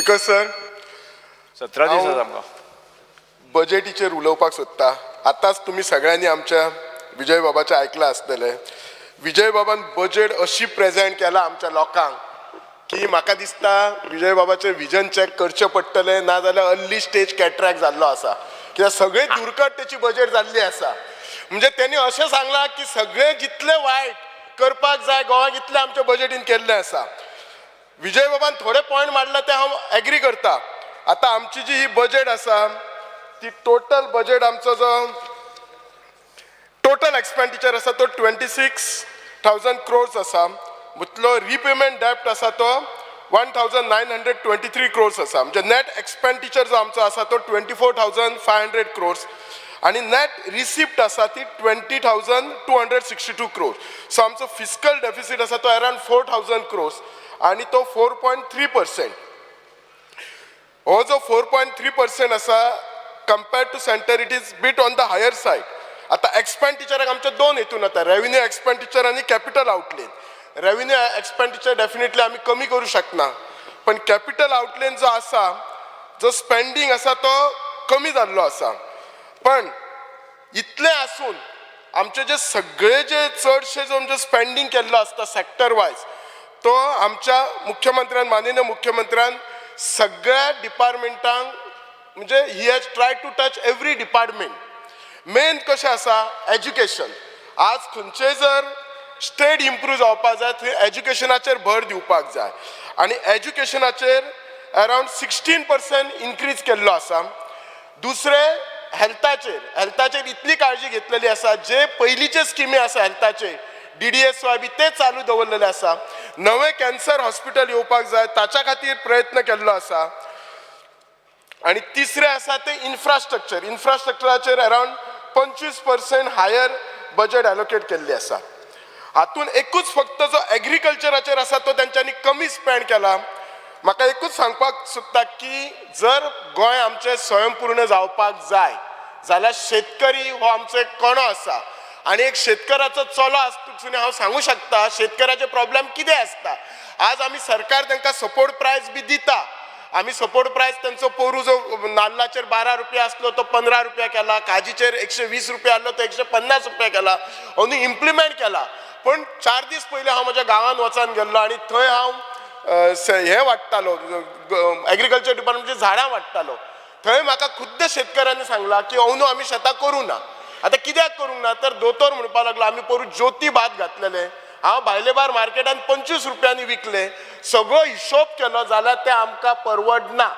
Speaker sir, 17 दीस आसा आमकां. बजेटीचेर उलोवपाक सोदता. आतांच तुम्ही सगळ्यांनी आमच्या विजय बाबाचें आयकलां आसतलें. विजय बाबान बजेट अशी प्रेजेंट केला आमच्या लोकांक की म्हाका दिसता विजय बाबाचें विजन चॅक करचें पडटलें, नाजाल्यार अर्ली स्टेज कॅट्रॅक्ट जाल्लो आसा. कित्याक सगळे धुरकट तेची बजेट जाल्ली आसा. म्हणजे त्यांनी अशें सांगलां की सगळें जितलें वायट करपाक जाय गोंयाक इतलें आमच्या बजेटीन केल्लें आसा. विजय बाबान थोडे पॉयंट मांडला ते हांव एग्री करता. आतां आमची जी ही बजेट आसा ती टोटल बजेट आमचो जो टोटल एक्सपेंडिचर आसा तो 26,000 crores आसा. मुतलो रिपेमेंट डेप्ट आसा तो 1,923 crores आसा. म्हणजे नेट एक्सपेंडिचर जो आमचो आसा तो 24,500 crores आणि नेट रिसिप्ट आसा ती 20,262 crores. सो आमचो फिस्कल डेफिसीट आसा तो अराउंड 4,000 crores आणि तो 4.3%. हो जो 4.3% आसा compared to centre it is beat on the higher side. आता एक्सपेंडिचराक आमचे दोन हेतून येता, रेव्हेन्यू एक्सपेंडिचर आणि capital outlay. Revenue expenditure definitely आम्ही कमी करू शकना, पण कॅपिटल आउटलेन जो आसा, जो स्पेंडिंग आसा तो कमी जाल्लो आसा. पण इतलें आसून आमचे जे सगळे जे चडशे जो म्हणजे स्पेंडिंग केल्लो आसता सेक्टर वायज तो आमच्या मुख्यमंत्र्यान, माननीय मुख्यमंत्र्यान सगळ्या डिपार्टमेंटांक म्हणजे he has try to touch every department. Main कशें आसा एज्युकेशन. आज खंयचेय जर स्टेट इम्प्रूव जावपाक जाय थंय एज्युकेशनाचेर भर दिवपाक जाय आणि एज्युकेशनाचेर अराउंड 16% इन्क्रीज केल्लो आसा. दुसरें हेल्थाचेर इतली काळजी घेतलेली आसा. जे पयलींचे स्किमी आसा हेल्थाचे DDSY बी ते चालू दवरलेले आसा. नवे कॅन्सर हॉस्पिटल येवपाक जाय ताच्या खातीर प्रयत्न केल्लो आसा. आणि तिसरें आसा ते इन्फ्रास्ट्रक्चराचेर अराउंड 25% हायर बजेट एलोकेट केल्ली आसा. हातून एकूच फक्त जो एग्रीकल्चराचेर आसा तो तेंच्यांनी कमी स्पेंड केला. म्हाका एकूच सांगपाक सोदता की जर गोंय आमचें स्वयंपूर्ण जावपाक जाय जाल्यार शेतकरी हो आमचो एक कणो आसा आणि एक शेतकाराचो चलो आसतसून हांव सांगू शकता शेतकाराचे प्रॉब्लेम कितें आसता. आज आमी सरकार तांकां सपोर्ट प्रायस बी दिता. आमी सपोर्ट प्रायस त्यांचो पोरू जो नाल्लाचेर 12 रुपया आसलो तो 15 रुपया केला, काजीचेर 120 रुपया आसलो तो 150 रुपया केला, अंदू इम्प्लिमेंट केला. पण 4 दीस पयलीं हांव म्हज्या गांवांत वचून गेल्लो आणि थंय हांव हे वाडटालो एग्रीकल्चर डिपार्टमेंटची झाडां वाडटालो. थंय म्हाका खुद्द शेतकऱ्यांनी सांगला की अंदू आमी शेतां करूं ना. आतां कित्याक करूंक ना तर दोतोर म्हणपाक लागलो आमी पोरू ज्योती भात घातलेले, हांव भायले बार मार्केटान 25 रुपयांनी विकले. सगळो हिशोब केलो जाल्यार ते आमकां परवडना.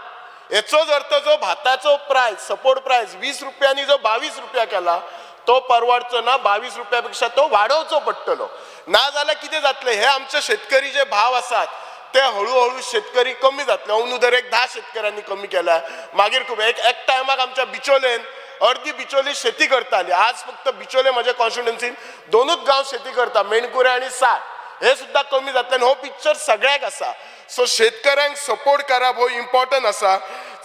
हेचोच अर्थ जो भाताचो प्रायस सपोर्ट प्रायस 20 रुपयांनी जो 22 रुपया केला तो परवडचो ना. 22 रुपयापेक्षा तो वाडोवचो पडटलो. ना जाल्यार कितें जातलें हे आमचे शेतकरी जे भाव आसात ते हळूहळू शेतकरी कमी जातले. अंदू दर एक 10 शेतकऱ्यांनी कमी केला. मागीर खूब एक टायमाक आमच्या बिचोलेन अर्दी बिचोली शेती करताली. आज फक्त बिचोले म्हज्या कॉन्स्टिट्युएन्सीन 2च गांव शेती करता, मेणकुरे आणि साळ. हे सुद्धा कमी जातले आणि हो पिक्चर सगळ्याक आसा. सो शेतकऱ्यांक सपोर्ट करप हो इम्पॉर्टंट आसा.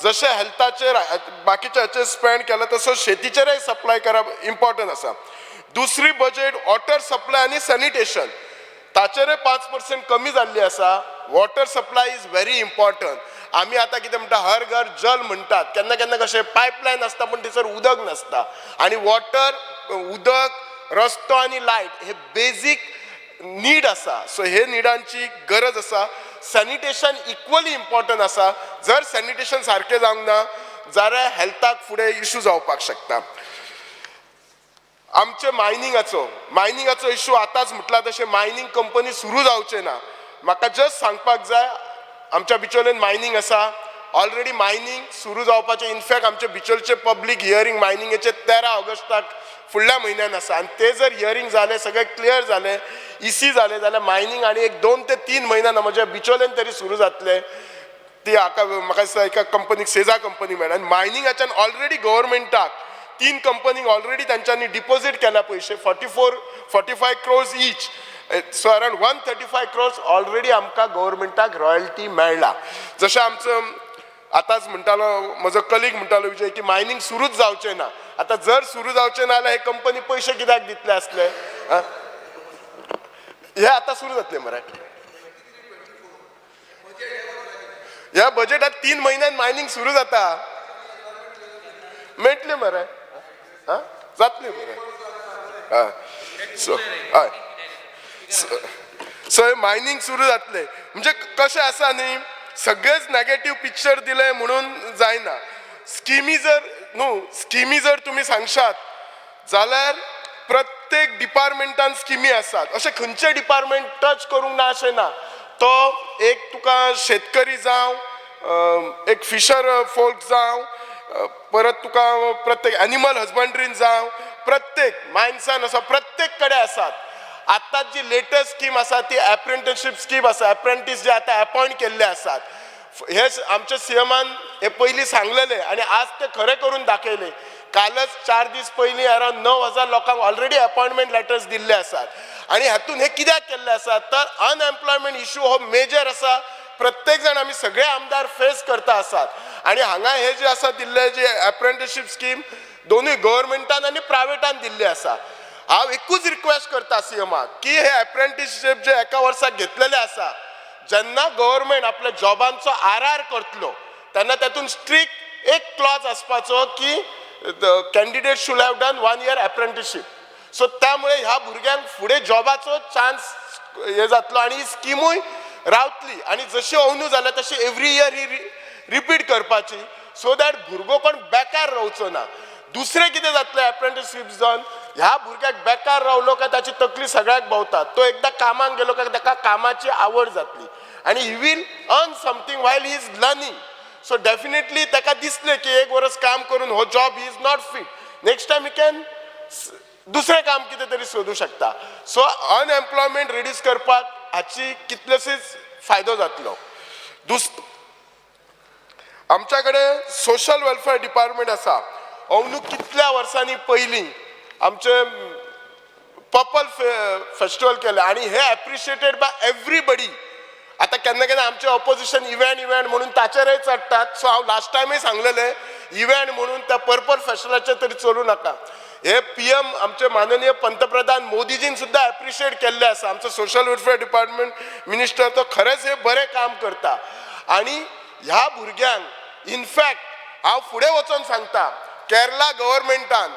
जशें हेल्थाचेर बाकीच्या हाचेर स्पेंड केला तसो शेतीचेरय सप्लाय करप इम्पॉर्टंट आसा. दुसरी बजेट वॉटर सप्लाय आणि सॅनिटेशन ताचेरय 5% कमी जाल्ली आसा. Water supply is very important. आमी आतां कितें म्हणटा हर घर जल म्हणटात. केन्ना केन्ना कशें पायपलायन आसता पण थंयसर उदक नासता आणि वॉटर उदक रस्तो आणि लायट हे बेजीक नीड आसा. सो हे निडांची गरज आसा. सॅनिटेशन इक्वली इम्पॉर्टंट आसा. जर सॅनिटेशन सारकें जावंक ना जाल्यार हेल्थाक फुडें इश्यू जावपाक शकता. आमचे मायनिंगाचो इश्यू आतांच म्हटला तशें मायनिंग कंपनी सुरू जावचे ना. म्हाका जस्ट सांगपाक जाय आमच्या बिचोलेन मायनिंग आसा. ऑलरेडी मायनिंग सुरू जावपाचें. इनफॅक्ट आमचे बिचोलचे पब्लीक हियरींग मायनिंगेचे 13 ऑगस्टाक फुडल्या म्हयन्यान आसा आणि ते जर हियरींग जालें सगळें क्लियर जालें इसी जालें जाल्यार मायनिंग आनी एक 2 ते 3 म्हयन्यान म्हज्या बिचोलेन तरी सुरू जातलें. ती म्हाका दिसता एका कंपनीक सेजा कंपनी मेळ्ळा आनी मायनिंगाच्यान ऑलरेडी गव्हर्मेंटाक 3 कंपनीक ऑलरेडी तांच्यांनी डिपॉझिट केला पयशे 45 crores each. So around 135 crores already आमकां गव्हर्मेंटाक रॉयल्टी मेळ्ळा. जशें आमचो आतांच म्हणटालो म्हजो कलीग म्हणटालो विजय की मायनिंग सुरूच जावचें ना. आतां जर सुरू जावचें ना जाल्यार हे कंपनी पयशे कित्याक दितले आसले. हे आतां सुरू जातले मरे. ह्या बजेटात 3 महिन्यात मायनिंग सुरू जाता मेळटले मरे जातले मरे सो मायनिंग सुरू जातले म्हणजे कशें आसा न्ही सगळेच नेगेटिव्ह पिक्चर दिले म्हणून जायना स्किमी जर तुम्ही सांगशात जाल्यार प्रत्येक डिपार्टमेंटान स्किमी आसात अशें खंयचे डिपार्टमेंट टच करूंक ना अशें ना तो एक तुका शेतकरी जावं एक फिशर फोल्क जावं परत तुका प्रत्येक एनिमल हजबंड्रीन जावं प्रत्येक मायन्सान आसा प्रत्येक कडेन आसात आतां जी लेटेस्ट स्कीम आसा ती एप्रेंटिसशीप स्कीम आसा एप्रेंटीस जे आतां अपॉइंट केल्ले आसात हे आमच्या सीएमान हे पयलीं सांगलेले आणि आज ते खरें करून दाखयले कालच 4 दीस पयलीं अरावंड 9,000 लोकांक ऑलरेडी अपॉइंटमेंट लेटर्स दिल्ले आसात आणि हातून हे कित्याक केल्ले आसात तर अनएम्प्लॉयमेंट इश्यू हो मेजर आसा प्रत्येक जण आमी सगळे आमदार फेस करता आसात आणि हांगा हे जे आसा दिल्ले जे एप्रेंटिसशीप स्कीम दोनूय गव्हर्मेंटान आणि प्रायवेटान दिल्ले आसा हांव एकूच रिक्वेस्ट करता सीएमाक की हे एप्रेंटिसशीप जे एका वर्साक घेतलेले आसा जेन्ना गव्हर्मेंट आपल्या जॉबांचो आर करतलो तेन्ना तातूंत स्ट्रिक्ट एक क्लॉज आसपाचो की candidate should have done 1 year apprenticeship so त्यामुळे ह्या भुरग्यांक फुडें जॉबाचो चान्स हे जातलो आणि ही स्किमूय रावतली आणि जशी अंदू जाल्या तशी एवरी इयर ही रिपीट करपाची सो दॅट भुरगो कोण बेकार रावचो ना दुसरें कितें जातलें एप्रेंटिसशीप जावन ह्या भुरग्याक बेकार रावलो काय ताची तकली सगळ्याक भोंवता तो एकदां कामाक गेलो काय ताका कामाची आवड जातली आणि he will earn something while he is learning so definitely ताका दिसलें की 1 वर्स काम करून हो job he is not fit next time he can दुसरें काम कितें तरी सोदूं शकता सो अनएम्प्लॉयमेंट रिड्यूस करपाक हाची कितलेशेच फायदो जातलो आमच्या कडेन सोशल वेलफेअर डिपार्टमेंट आसा अंदू कितल्या वर्सांनी पयलीं आमचे पर्पल फेस्टिवल केले आणि हे एप्रिशिएटेड बाय एवरीबडी आता केन्ना केन्ना आमचे ऑपोजिशन इव्हेंट म्हणून ताचेरय चडटात सो हांव लास्ट टायमूय सांगलेले इव्हेंट म्हणून त्या पर्पल फेस्टिवलाचेर तरी चलू नाका हे पीएम आमचे माननीय पंतप्रधान मोदीजीन सुद्धा एप्रिशिएट केल्ले आसा आमचो सोशल वेलफेअर डिपार्टमेंट मिनिस्टर तो खरेंच हे बरें काम करता आणि ह्या भुरग्यांक इनफॅक्ट हांव फुडें वचून सांगता केरला गव्हर्मेंटान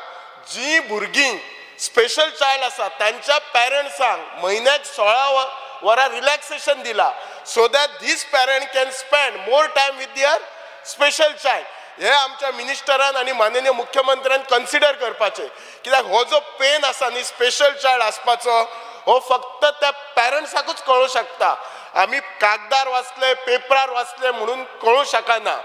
जी भुरगीं स्पेशल चायल्ड आसा त्यांच्या पेरंट्सांक म्हयन्याक 16 वरां रिलॅक्सेशन दिला so that this parent can spend more time with their special child हे आमच्या मिनिस्टरान आणि माननीय मुख्यमंत्र्यान कन्सिडर करपाचे कित्याक हो जो पेन आसा न्ही स्पेशल चायल्ड आसपाचो हो फक्त त्या पेरंट्साकूच कळूं शकता आमी कागदार वाचले पेपरार वाचले म्हणून कळूं शकना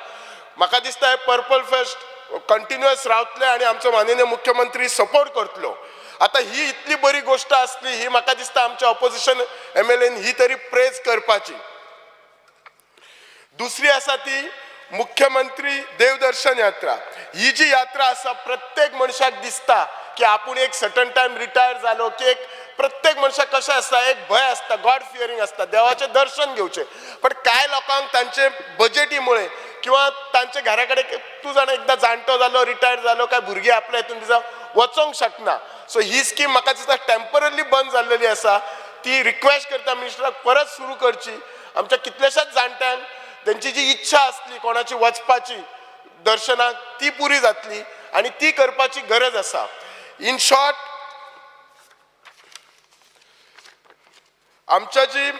म्हाका दिसता हे पर्पल फेस्ट कंटिन्युअस रावतले आणि आमचो माननीय मुख्यमंत्री सपोर्ट करतलो आता ही इतली बरी गोष्ट असली ही म्हाका दिसता आमच्या ऑपोजिशन एमएलएन ही तरी प्रेज करपाची दुसरी आसा ती मुख्यमंत्री देवदर्शन यात्रा ही जी यात्रा आसा प्रत्येक मनशाक दिसता की आपण एक सर्टन टाइम रिटायर जालो की एक प्रत्येक मनशाक कशें आसता एक भय आसता गॉड फियरिंग आसता देवाचें दर्शन घेवचें पण कांय लोकांक तांचे बजेटीमुळे किंवा तांचे घरा कडेन तूं जाणा एकदां जाणटो जालो रिटायर जालो काय भुरगीं आपल्या हितून दिसा वचोंक शकना सो ही स्कीम म्हाका दिसता टेम्पररी बंद जाल्लेली आसा ती रिक्वेस्ट करता मिनिस्टराक परत सुरू करची आमच्या कितल्याशाच जाणट्यांक त्यांची जी इच्छा असली कोणाची वचपाची दर्शनाक ती पुरी जातली आणि ती करपाची गरज आसा इन शॉर्ट आमच्या जी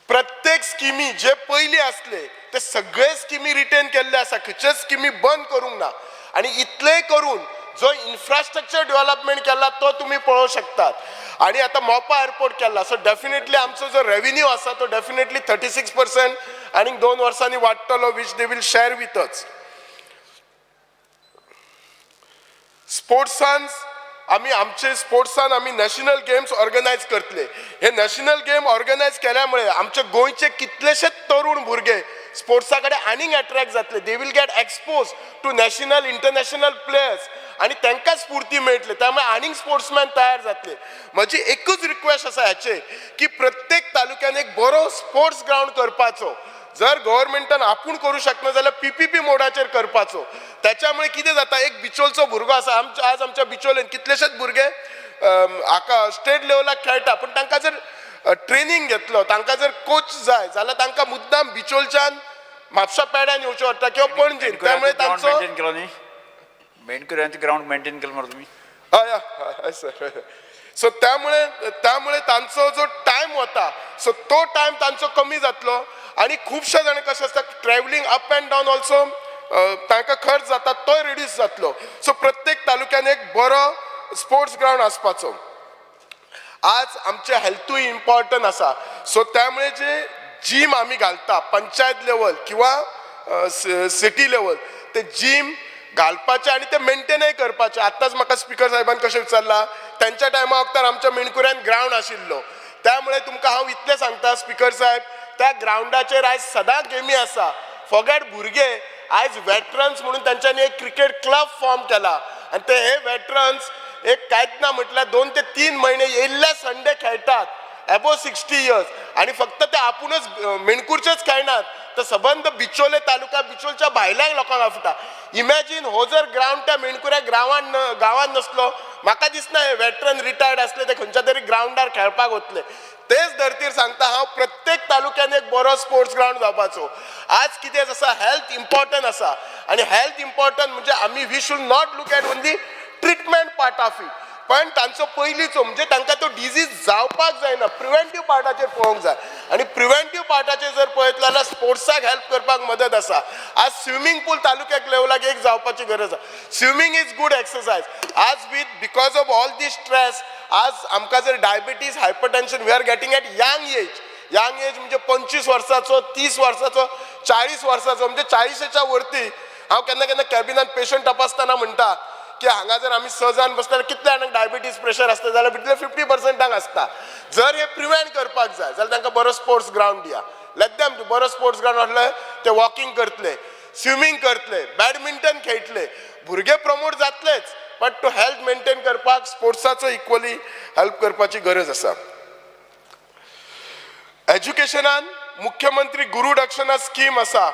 प्रत्येक स्किमी जे पयली असले ते सगळे स्किमी रिटेन केल्ले आसा खंयच्याच स्किमी बंद करूंक ना आणि इतलें करून जो इन्फ्रास्ट्रक्चर डेव्हलपमेंट केला तो तुम्ही पळोवंक शकतात आणि आता मोपा एअरपोर्ट केला सो डेफिनेटली आमचो जो रेव्हेन्यू आसा तो डेफिनेटली 36% आणि 2 वर्सांनी वाडटलो which they will share with us स्पोर्ट्सान आमी नॅशनल गेम्स ऑर्गनायज करतले हे नॅशनल गेम ऑर्गनायज केल्यामुळे आमचे गोंयचे कितलेशेच तरुण भुरगे स्पोर्ट्सा कडेन आनीक अट्रॅक्ट जातले they will get expose to national international players आणि तांकां स्फूर्ती मेळटली त्यामुळे आनीक स्पोर्ट्समॅन तयार जातले म्हजी एकूच रिक्वेस्ट आसा हाचे की प्रत्येक तालुक्यान एक बरो स्पोर्ट्स ग्राउंड करपाचो जर गव्हर्मेंटान आपूण करू शकना जाल्यार पीपीपी मोडाचेर करपाचो त्याच्यामुळे कितें जाता एक बिचोलचो भुरगो आसा आज आमच्या बिचोलेन कितलेशेच भुरगे हाका स्टेट लेवलाक खेळटा पण तांकां जर ट्रेनिंग घेतलो तांकां जर कोच जाय जाल्यार तांकां मुद्दाम बिचोलच्यान म्हापशा पेड्यान येवचें पडटा किंवा पणजेन त्यामुळे ग्राउंड तांचो मेंटेन केलो न्ही मेणकुऱ्यांत ग्राउंड मेंटेन केलो मरे तुम्ही हय हय सर सो त्यामुळे तांचो जो टायम वता सो तो टायम तांचो कमी जातलो आणि खुबशे जाण कशें आसता travelling up and down also तांकां खर्च जाता तोय रिड्यूस जातलो सो प्रत्येक तालुक्यान एक बरो स्पोर्ट्स ग्राउंड आसपाचो आज आमचे हेल्थूय इम्पॉर्टंट आसा सो त्यामुळे जे जिम आमी घालता पंचायत लेवल किंवा सिटी लेवल ते जिम घालपाचे आणि ते मेंटेनय करपाचे आताच म्हाका स्पीकर साहेबान कशें विचारला त्यांच्या टायमा वखदार आमच्या मेणकुऱ्यान ग्राउंड आशिल्लो त्यामुळे तुमकां हांव इतलें सांगता स्पीकर साहेब त्या ग्राउंडाचेर आयज सदां गेमी आसा फॉगॅट भुरगे आयज वेटरन्स म्हणून तांच्यांनी एक क्रिकेट क्लब फॉर्म केला आणि ते हे वेटरन्स एक कांयच ना म्हटल्यार 2 ते 3 महिने येयल्ले संडे खेळटात अबोव 60 इयर्स आणि फक्त ते आपुणच मेणकुरचेच खेळनात तर सबंद बिचोले तालुका बिचोलच्या भायल्या लोकांक आफटा इमॅजिन हो जर ग्राउंड त्या मेणकुऱ्या गांवांत नसलो म्हाका दिसना हे वेटरन रिटायर्ड असले ते खंयच्या तरी ग्राउंडार खेळपाक वतले तेच धर्तीर सांगता हांव प्रत्येक तालुक्यान एक बरो स्पोर्ट्स ग्राउंड जावपाचो आज कितें आसा हेल्थ इम्पॉर्टंट आसा आणि हेल्थ इम्पॉर्टंट म्हणजे आमी we should not look at only treatment part of it पण तांचो पयलींचो म्हणजे तांकां तो डिजीज जावपाक जायना प्रिव्हेंटीव पार्टाचेर पळोवंक जाय आणि प्रिव्हेंटीव पार्टाचेर जर पळयत जाल्यार स्पोर्ट्साक हेल्प करपाक मदत आसा आज स्विमींग पूल तालुक्याक लेवलाक एक जावपाची गरज आसा स्विमींग इज गुड एक्सरसाइज आज because of all these stress आज आमकां जर diabetes hypertension we are getting at young age म्हणजे 25 वर्साचो 30 वर्साचो 40 वर्साचो म्हणजे 40च्या वरती हांव केन्ना केन्ना कॅबिनान पेशंट तपासतना म्हणटा की हांगा जर आमी 6 जाण बसता कितल्या जाणांक डायबिटीज प्रेशर आसता जाल्यार भितले 50% आसता जर हे प्रिव्हेंट करपाक जाय जाल्यार तांकां बरो स्पोर्ट्स ग्राउंड दिया लेट देम बरो स्पोर्ट्स ग्राउंड आसले ते वॉकिंग करतले स्विमींग करतले बॅडमिंटन खेळटले भुरगे प्रमोट जातलेच बट टू हेल्थ मेंटेन करपाक स्पोर्ट्साचो इक्वली हेल्प करपाची गरज आसा एज्युकेशनान मुख्यमंत्री गुरू दक्षिणा स्कीम आसा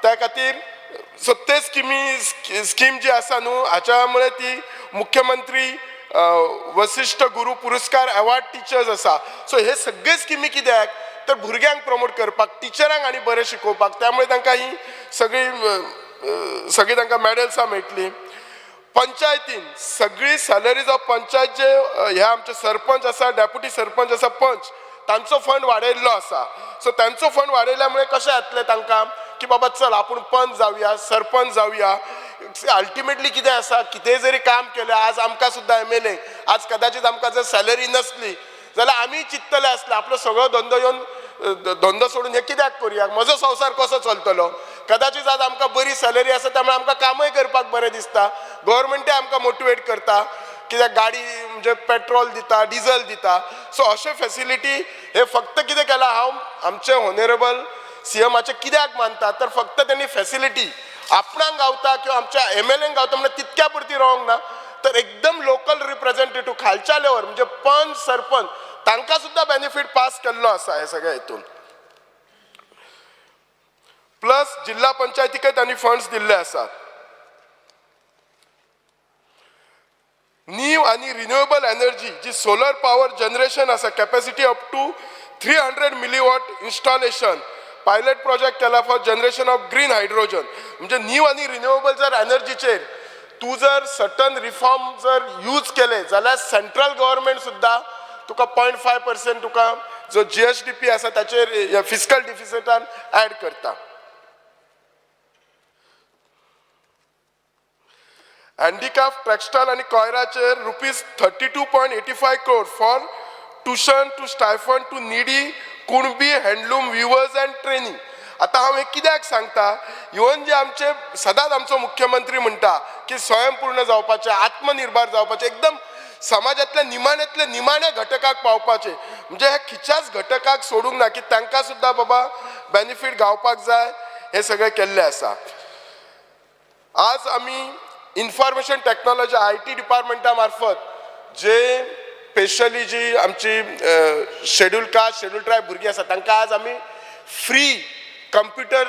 त्या खातीर सो ते स्कीम जी आसा न्हू हाच्या ती मुख्यमंत्री वसिष्ठ गुरु पुरस्कार अवॉर्ड टीचर्स आसा सो हे सगळे स्किमी कित्याक तर भुरग्यांक प्रमोट करपाक टिचरांक आनी बरें शिकोवपाक त्यामुळे तांकां ही सगळी तांकां मेडल्सां मेळटलीं पंचायतीन सगळी सॅलरीज ऑफ पंचायत जे हे आमचे सरपंच आसा डेप्युटी सरपंच आसा पंच तांचो फंड वाडयल्लो आसा सो तांचो फंड वाडयल्या कशें जातलें तांकां की बाबा चल आपूण पंच जावया सरपंच जावया अल्टिमेटली कितें आसा कितेंय जरी काम केलें आज आमकां सुद्दां MLA आज कदाचित आमकां जर सॅलरी नसली जाल्यार आमी चिंततले आसले आपलो सगळो धंदो येवन धंदो सोडून हे कित्याक करुया म्हजो संवसार कसो चलतलो कदाचित आज आमकां बरी सॅलरी आसा त्यामुळे आमकां कामय करपाक बरें दिसता गव्हर्मेंटय आमकां मोटिवेट करता कित्याक गाडी म्हणजे पेट्रोल दिता डिझल दिता सो अशे फॅसिलिटी हे फक्त कितें केलां हांव आमचे ऑनरेबल CMाचे कित्याक मानता तर फक्त त्यांनी फॅसिलिटी आपणाक गावता किंवा आमच्या MLAंक गावता म्हणजे तितक्या पुरती रावंक ना तर एकदम लोकल रिप्रेझेंटेटिव्ह खालच्या लेवल म्हणजे पंच सरपंच तांकां सुद्दां बेनिफीट पास केल्लो आसा हे सगळ्या हितून प्लस जिल्हा पंचायतीकय तांणी फंड्स दिल्ले आसात न्यू आणि रिन्युएबल एनर्जी जी सोलर पॉवर जनरेशन आसा capacity up to 300 milliwatt installation pilot project केला for generation of green hydrogen म्हणजे न्यू आणि रिन्युएबल जर एनर्जीचेर तू जर सर्टन रिफॉर्म जर यूज केले जाल्यार सेंट्रल गव्हर्नमेंट सुद्दां तुका 0.5% तुका जो GSDP आसा ताचेर फिस्कल डिफिसिटान ऍड करता हँडिक्राफ्ट टेक्सटायल आणि कॉयराचेर ₹32.85 crore for tuition to stipend to needy Kunbi handloom weavers and training आता हांव हे कित्याक सांगता इवन जे आमचे सदांच आमचो मुख्यमंत्री म्हणटा की स्वयंपूर्ण जावपाचे आत्मनिर्भर जावपाचे एकदम समाजातल्या निमाण्यांतले निमाणे घटकाक पावपाचे म्हणजे हे खिच्याच घटकाक सोडूंक ना की तांकां सुद्दां बाबा बेनिफीट गावपाक जाय हे सगळें केल्लें आसा आज आमी इन्फॉर्मेशन टेक्नॉलॉजी IT डिपार्टमेंटा मार्फत जे स्पेशली जी आमची शेड्यूल कास्ट शेड्यूल ट्रायब भुरगीं आसा तांकां आज आमी फ्री कंप्युटर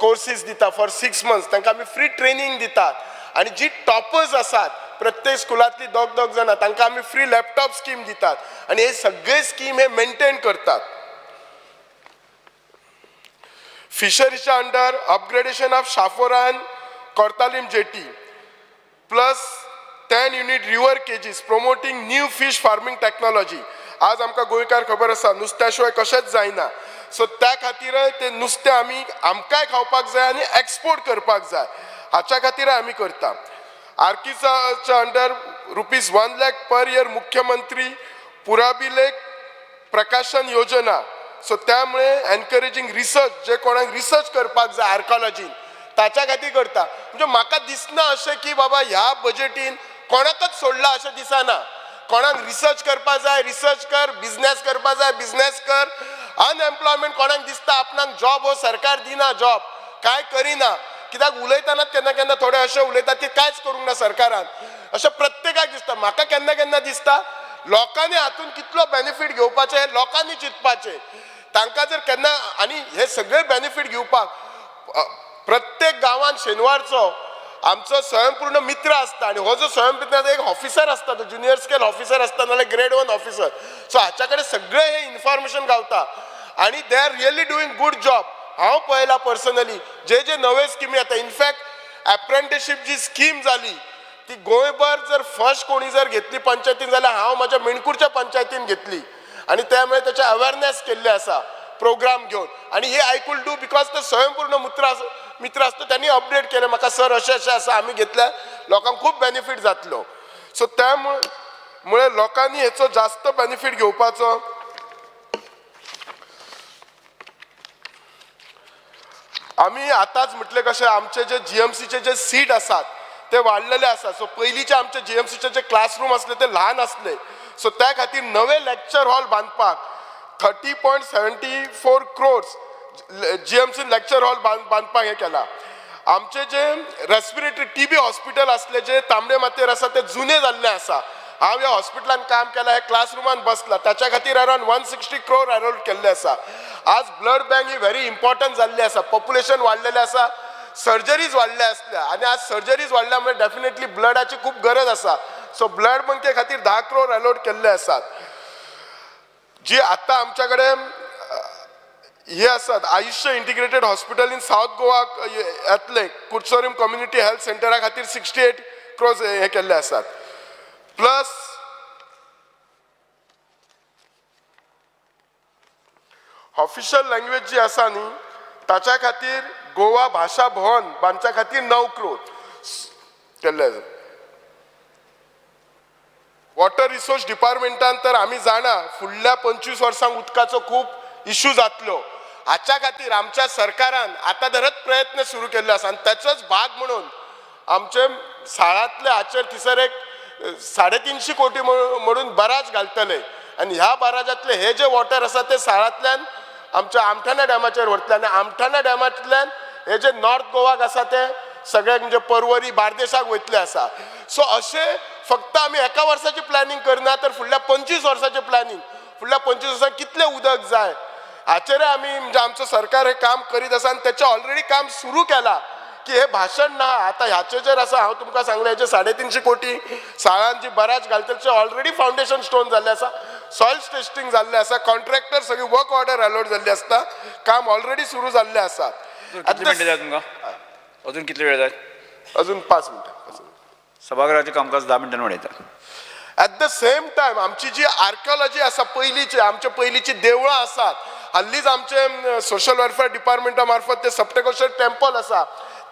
कोर्सीस दिता फॉर 6 months तांकां आमी फ्री ट्रेनिंग दितात आणि जी टॉपर्स आसात प्रत्येक स्कुलांतली दोग जाणां तांकां आमी फ्री लॅपटॉप स्कीम दितात आनी हे सगळे स्कीम हे मेंटेन करतात. फिशरीच्या under upgradation of Chapora and Cortalim jetty plus 10 unit river cages promoting new fish farming technology. आज आमकां गोंयकार खबर आसा नुस्त्या शिवाय कशेंच जायना. सो त्या खातीर ते नुस्तें आमी आमकांय खावपाक जाय आनी एक्सपोर्ट करपाक जाय हाच्या खातीर आमी करता. आर्किसाच्या अंडर ₹1 लाख पर इयर मुख्यमंत्री पुराबिलेक प्रकाशन योजना. सो त्यामुळे एनकरेजिंग रिसर्च जे कोणाक रिसर्च करपाक जाय आर्कोलॉजीन ताच्या खातीर करता. म्हणजे म्हाका दिसना अशें की बाबा ह्या बजेटीन कोणाकच सोडला अशें दिसना. कोणाक रिसर्च करपाक जाय रिसर्च कर, बिझनेस करपाक जाय बिझनेस कर. अनएम्प्लॉयमेंट कोणाक दिसता आपणाक जॉब हो सरकार दिना जॉब काय करिना कित्याक उलयतानाच केन्ना केन्ना थोडे अशें उलयतात की कांयच करूंक ना सरकारान अशें प्रत्येकाक दिसता. म्हाका केन्ना केन्ना दिसता लोकांनी हातून कितलो बेनिफीट घेवपाचें हें लोकांनी चिंतपाचें. तांकां जर केन्ना आनी हे सगळे बेनिफीट घेवपाक प्रत्येक गांवांत शेनवारचो आमचो स्वयंपूर्ण मित्र आसता आनी हो जो स्वयंपूर्ण एक ऑफिसर आसता तो जुनियर स्केल ऑफिसर आसता नाल्यार ग्रेड 1 ऑफिसर. सो हाच्या कडेन सगळें हे इन्फॉर्मेशन गावता आनी they are really doing good job. हांव पळयलां पर्सनली जे जे नवे स्किमी येता. इनफॅक्ट एप्रेंटिसशीप जी स्कीम जाली ती गोंयभर जर फर्स्ट कोणी जर घेतली पंचायतीन जाल्यार हांव म्हाज्या मेणकुरच्या पंचायतीन घेतली आनी त्यामुळे त्याचे अवेअरनेस केल्ले आसा प्रोग्राम घेवन आनी हे आय कूड डू बिकॉज ते स्वयंपूर्ण मित्र आसता त्यांनी अपडेट केले म्हाका सर अशें अशें आसा आमी घेतल्या लोकांक खूब बेनिफीट जातलो. सो त्यामुळे लोकांनी हेचो जास्त बेनिफीट घेवपाचो. आमी आतांच म्हटले कशें आमचे जे जीएमसीचे जे सीट आसात ते वाडलेले आसा. सो पयलींचे आमचे जीएमसीचे जे क्लासरूम आसले ते ल्हान आसले. सो त्या खातीर नवे लेक्चर हॉल बांदपाक 30.74 crores जीएमसी लेक्चर हॉल बांदपाक हे केला. आमचे जे रेस्पिरेटरी टीबी हॉस्पिटल आसले जे तांबडे मातयेर आसा ते जुने जाल्ले आसा. हांव ह्या हॉस्पिटलान काम केलां हे क्लासरुमान बसला ताच्या खातीर अरावंड 160 crore अलॉट केल्ले आसा. आज ब्लड बँक ही व्हेरी इम्पॉर्टंट जाल्ली आसा. पॉप्युलेशन वाडलेलें आसा सर्जरीज वाडल्या आसल्या आनी आज सर्जरीज वाडल्या म्हणजे डेफिनेटली ब्लडाची खूब गरज आसा. सो ब्लड बँके खातीर 10 crore अलॉट केल्ले आसात. जी आतां आमच्या कडेन हे आसात आयुष्य integrated hospital in south Goa येतले कुडचोरीम कम्युनिटी हेल्थ सेंटरा खातीर 68 crores हे केल्ले आसात. प्लस ऑफिशियल लँग्वेज जी आसा न्ही ताच्या खातीर गोवा भाषा भवन बांदच्या खातीर 9 crores केल्ले आसा. वॉटर रिसोर्स डिपार्टमेंटान तर आमी जाणा फुडल्या 25 वर्सांक उदकाचो खूब इश्यू जातलो. हाच्या खातीर आमच्या सरकारान आतां धरत प्रयत्न सुरू केल्ले आसा आनी ताचोच भाग म्हणून आमचे साळांतले हाचेर थिसर एक 350 कोटी म्हणून बराज घालतले आनी ह्या बराजांतले हे जे वॉटर आसा ते साळांतल्यान आमच्या आमठाणा डॅमाचेर व्हरतले आनी आमठाणा डॅमांतल्यान हे जे नॉर्थ गोवाक आसा ते सगळे म्हणजे पर्वरी बार्देशाक वयतले आसा. सो अशें फक्त आमी एका वर्साची प्लॅनिंग करना तर फुडल्या 25 वर्साचें प्लॅनिंग फुडल्या 25 वर्सांक कितलें उदक जाय हाचेर आमी म्हणजे आमचो सरकार हे काम करीत आसा आनी तेचें ऑलरेडी काम सुरू केलां की हे भाशण ना आतां ह्याचेर आसा. हांव तुमकां सांगलें हेचे 350 कोटी साळान जी बराज घालतले ऑलरेडी फावंडेशन स्टोन जाल्ले आसा. सॉयल टेस्टिंग जाल्लें आसा. कॉन्ट्रॅक्टर सगळी वर्क ऑर्डर अलॉट जाल्ली आसता. काम ऑलरेडी सुरू जाल्लें आसा. अजून कितले वेळ जाय? अजून 5 मिनटां. सभागृहाचे कामकाज 10 मिनटांनी वाडयता. ॲट द सेम टायम आमची जी आर्किओलॉजी आसा पयलींची आमचे पयलींची देवळां आसात. हाल्लीच आमचे सोशल वेलफेअर डिपार्टमेंटा मार्फत ते सप्तकोशेर टेम्पल आसा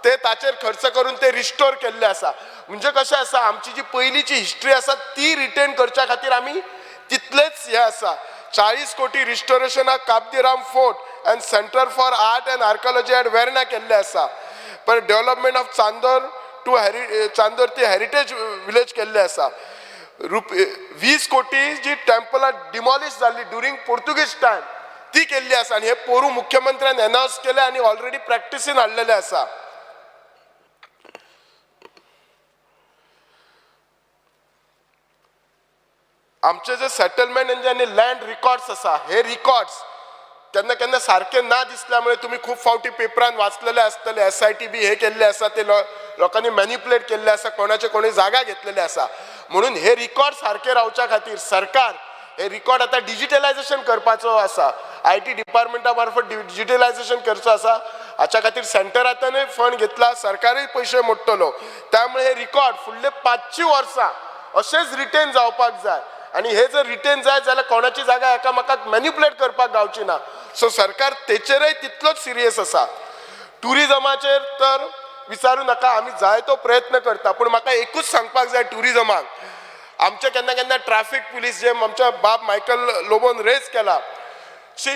ते ताचेर खर्च करून ते रिस्टोर केल्ले आसा. म्हणजे कशें आसा आमची जी पयलींची हिस्ट्री आसा ती रिटेन करच्या खातीर आमी तितलेच हे आसा. 40 कोटी रिस्टोरेशनाक Cabo de Rama fort and centre for art and archaeology at Verna केल्ले आसा. पण डेव्हलपमेंट ऑफ चांदोर ती हेरिटेज विलेज केल्ले आसा. 20 कोटी जी टेम्पलां डिमॉलिश जाल्ली ड्युरींग पोर्तुगीज टायम ती केल्ली आसा आनी हे पोरू मुख्यमंत्र्यान अनाउन्स केले आनी ऑलरेडी प्रॅक्टिसीन हाडलेले आसा. आमचे जे सेटलमेंट आनी लँड रिकॉर्ड्स आसा हे रिकॉर्ड्स केन्ना केन्ना सारखे ना दिसल्यामुळे तुम्ही खूप फावटी पेपरान वाचलेले आसतले SITB हे केल्ले आसा ते लोकांनी मॅन्युप्युलेट केल्ले आसा, कोणाचे कोणी जागा घेतलेले आसा. म्हणून हे रिकॉर्ड सारखे रावच्या खातीर सरकार हे रिकॉर्ड आता डिजिटलायझेशन करपाचो आसा. IT डिपार्टमेंटा मार्फत डिजिटलायझेशन करचो आसा. हाच्या खातीर सेंटरांतूय फंड घेतला, सरकारूय पयशे मोडटलो. त्यामुळे हे रिकॉर्ड फुडले 500 वर्सां अशेंच रिटेन जावपाक जाय. आणि हे जर रिटेन जाय जाल्यार कोणाची जागा एकामेकाक मॅन्युप्युलेट करपाक गावची ना. सो सरकार तेचेरय तितलोच सिरियस आसा. टुरिजमाचेर तर विचारू नका, आमी जाय तो प्रयत्न करता. पूण म्हाका एकूच सांगपाक जाय टुरिजमाक, आमचे केन्ना केन्ना ट्रॅफिक पुलीस जे आमच्या बाब मायकल लोबोन रेज केला,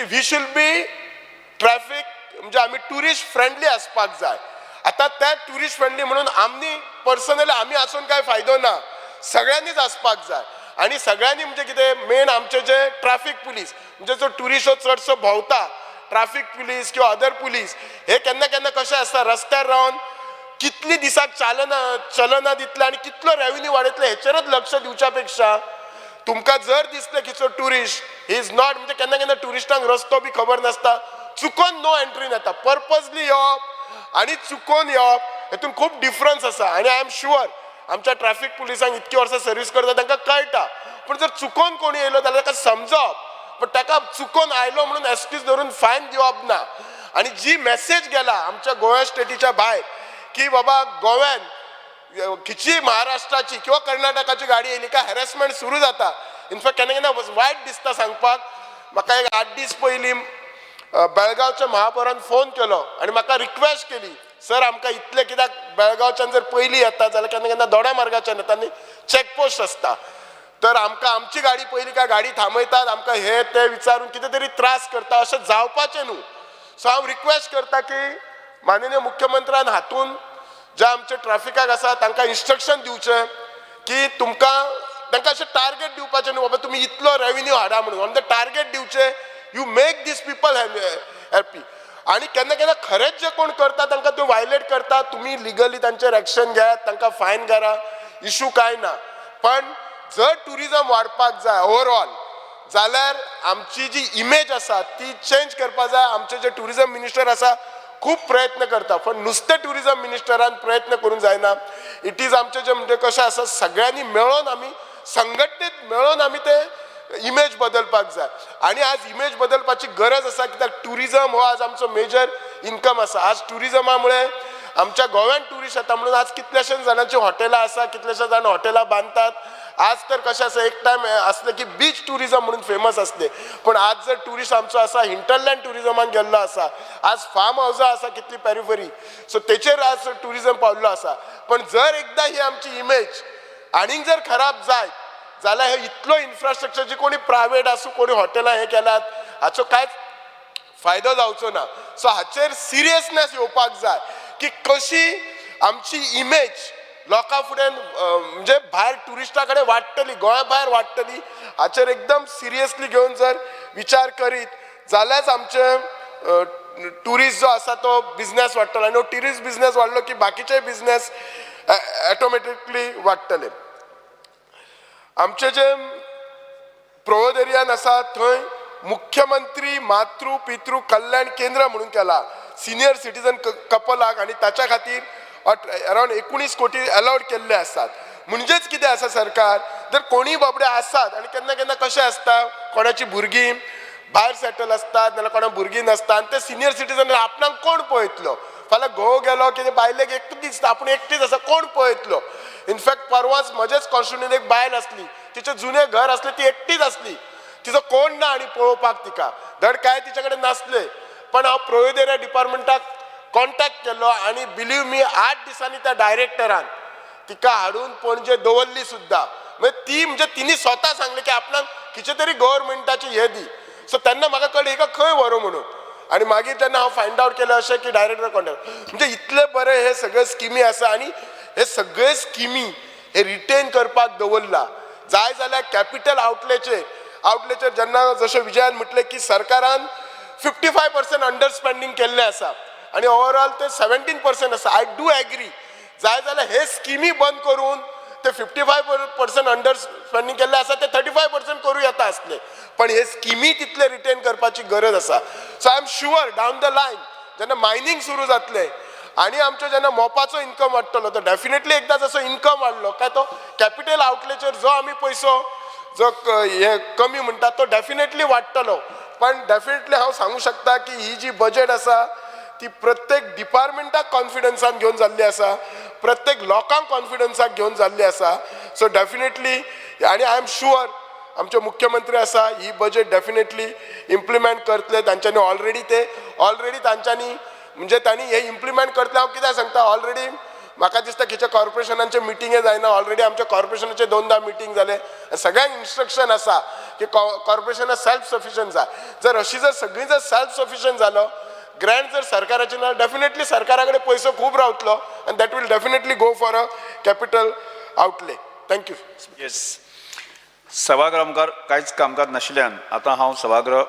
वी शूड बी ट्रॅफिक म्हणजे आमी ट्युरिस्ट फ्रेंडली आसपाक जाय. आता त्या ट्युरिस्ट फ्रेंडली म्हणून आमी पर्सनली आमी आसून काय फायदो ना, सगळ्यांनीच आसपाक जाय. आणि सगळ्यांनी म्हणजे कितें मेन आमचे जे ट्रॅफिक पुलीस म्हणजे जो ट्युरिस्ट चडसो भोंवता, ट्रॅफिक पुलीस किंवा अदर पुलीस, हे केन्ना केन्ना कशें आसता रस्त्यार रावन कितली दिसाक चलना दितले आणि कितलो रेव्हेन्यू वाडयतले हेचेरच लक्ष दिवच्या पेक्षा तुमकां जर दिसलें की तो ट्युरिस्ट ही इज नॉट म्हणजे केन्ना केन्ना ट्युरिस्टांक रस्तो बी खबर नासता, चुकोन नो एंट्रीन येता. पर्पजली येवप आनी चुकोन येवप हेतून खूब डिफरन्स आसा. आनी आय एम शुअर आमच्या ट्रॅफिक पुलिसांक इतकी वर्सां सर्वीस करता तांकां कळटा. पूण जर चुकोन कोणी येयलो जाल्यार ताका समजप, पण ताका चुकोन आयलो म्हणून एक्सक्यूज धरून फायन दिवप ना. आणि जी मेसेज गेला आमच्या गोवा स्टेटीच्या भायर की बाबा गोव्यान खिची महाराष्ट्राची किंवा कर्नाटकाची गाडी येयली काय हॅरेसमेंट सुरू जाता. इनफॅक्ट केन्ना केन्ना वायट दिसता सांगपाक. म्हाका एक 8 दीस पयलीं बेळगांवच्या महापौरान फोन केलो आनी म्हाका रिक्वेस्ट केली, सर आमकां इतले कित्याक बेळगांवच्यान जर पयलीं येता जाल्यार केन्ना केन्ना दोड्या मार्गाच्यान येता आनी चॅकपोस्ट आसता, तर आमकां आमची गाडी पयली काय गाडी थांबयतात, आमकां हे ते विचारून कितें तरी त्रास करता, अशें जावपाचें न्हू. सो हांव रिक्वेस्ट करता की माननीय मुख्यमंत्र्यान हातून जे आमचे ट्रॅफिकाक आसा तांकां इन्स्ट्रक्शन दिवचें की तुमकां तांकां अशें टार्गेट दिवपाचें न्हू बाबा तुमी इतलो रेव्हेन्यू हाडा म्हणून. ऑन द टार्गेट दिवचें, you make these people happy. आणि केन्ना केन्ना खरेंच जे कोण करता तांकां त्यो वायलेट करता, तुमी लिगली तांचेर एक्शन घेयात, तांकां फायन करा, इशू कांय ना. पण जर टुरिजम वाडपाक जाय ओवरऑल जाल्यार आमची जी इमेज आसा ती चेंज करपाक जाय. आमचे जे टुरिजम मिनिस्टर आसा खूब प्रयत्न करता, पण नुसते टुरिजम मिनिस्टरान प्रयत्न करूंक जायना. इट इज आमचे जे म्हणजे कशें आसा सगळ्यांनी मेळोन आमी संघटनीत मेळोन आमी ते इमेज बदलपाक जाय. आणि आज इमेज बदलपाची गरज आसा कित्याक टुरिजम हो आज आमचो मेजर इन्कम आसा. आज टुरिजमा मुळे आमच्या गोव्यान टुरिस्ट येता म्हणून आज कितल्याशे जाणांची हॉटेलां आसा, कितलेशे जाण हॉटेलां बांदतात. आज तर कशें आसा एक टायम आसलें की बीच टुरिजम म्हणून फेमस आसले, पण आज जर टुरिस्ट आमचो आसा हिंटरलँड टुरिजमान गेल्लो आसा, आज फार्म हावसां आसा कितली पेरिफरी, सो तेचेर आज टुरिजम पावल्लो आसा. पण जर एकदां ही आमची इमेज आनीक जर खराब जायत जाल्यार हे इतलो इन्फ्रास्ट्रक्चर जी कोणी प्रायवेट आसूं कोणी हॉटेलां हे केल्यात हाचो कांयच फायदो जावचो ना. सो हाचेर सिरियसनेस येवपाक जाय की कशी आमची इमेज लोकां फुडें म्हणजे भायर टुरिस्टा कडेन वाडटली, गोंया भायर वाडटली. हाचेर एकदम सिरियसली घेवन जर विचार करीत जाल्यारच आमचे टुरिस्ट जो आसा तो बिझनेस वाडटलो. आनी टुरिस्ट बिझनेस वाडलो की बाकीचे बिझनेस ऑटोमॅटिकली वाडटले. आमचे जे प्रवोद एरियान आसा थंय मुख्यमंत्री मातृ पितृ कल्याण केंद्र म्हणून केला सिनियर सिटीजन कपलाक, आणि ताच्या खातीर अरावंड 19 कोटी अलाउड केल्ले आसात. म्हणजेच कितें आसा सरकार जर कोणी बाबडे आसात आनी केन्ना केन्ना कशें आसता कोणाची भुरगीं भायर सेटल आसतात नाल्यार कोणा भुरगीं नासता आनी ते सिनियर सिटीजन आपणाक कोण पळयतलो. फाल्यां घोव गेलो की बायलेक एकटो दिसता आपूण एकटीच आसा कोण पळयतलो. इनफॅक्ट परवांच म्हजेच कॉन्स्टिट्युएंसींत एक बायल आसली, तिचें जुनें घर आसलें, ती एकटीच आसली, तिचो कोण ना आनी पळोवपाक तिका धड काय तिचे कडेन नासले. पण हांव प्रवोद एरिया डिपार्टमेंटाक कॉन्टॅक्ट केलो आनी बिलीव मी 8 दिसांनी त्या डायरेक्टरान तिका हाडून पणजे दवरली सुद्दां. म्हणजे ती म्हणजे तिणी स्वता सांगलें की आपणाक कितें तरी गव्हर्मेंटाची हे दी. सो तेन्ना म्हाका कळ्ळें हिका खंय व्हरो म्हणून. आनी मागीर जेन्ना हांव फायंड आवट केलें अशें की डायरेक्टर कॉन्टॅक्ट म्हणजे इतले बरे हे सगळे स्किमी आसा आनी हे सगळे स्किमी हे रिटेन करपाक दवरला. जाय जाल्यार कॅपिटल आउटलेचेर जेन्ना जशें विजयान म्हटलें की सरकारान 55% अंडर स्पेंडींग केल्लें आसा आणि ओवरऑल ते 17% आसा. आय डू एग्री जाय जाल्यार हे स्किमी बंद करून ते 55% अंडर स्पेंडींग केल्ले आसा ते 35% करूं येता आसले, पण हे स्किमी तितले रिटेन करपाची गरज आसा. So I am sure down the line जेन्ना मायनींग सुरू जातले आणि आमच्या जेन्ना मोपाचो इन्कम वाडटलो तो डेफिनेटली एकदा जसो इन्कम वाडलो काय तो कॅपिटल आउटलेचेर जो आमी पयसो जो हे कमी म्हणटा तो डेफिनेटली वाडटलो. पण डेफिनेटली हांव सांगू शकता की ही जी बजेट आसा ती प्रत्येक डिपार्टमेंटाक कॉन्फिडन्सान घेवन जाल्ली आसा, प्रत्येक लोकांक कॉन्फिडन्साक घेवन जाल्ली आसा. सो डेफिनेटली आणि आय एम शुअर आमचे मुख्यमंत्री आसा ही बजेट डेफिनेटली इम्प्लिमेंट करतले. तांच्यांनी ऑलरेडी तांच्यांनी म्हणजे तांणी हे इम्प्लिमेंट करतले. हांव कित्याक सांगता ऑलरेडी म्हाका दिसता खंयच्या कॉर्पोरेशनांचे मिटिंगे जायना, ऑलरेडी आमच्या कॉर्पोरेशनाचे 2दा मिटींग जाले. सगळ्यांक इन्स्ट्रक्शन आसा की कॉर्पोरेशनां सेल्फ सफिशियंट जाय. जर सगळीं जर सेल्फ सफिशियंट जालो ग्रँट जर सरकाराचे ना डेफिनेटली सरकारा कडेन पयसो खूब रावतलो आनी that will definitely go for a capital outlay. Thank you. Yes. सभागृह मुखार कांयच कामकाज नाशिल्ल्यान आतां हांव सभागृह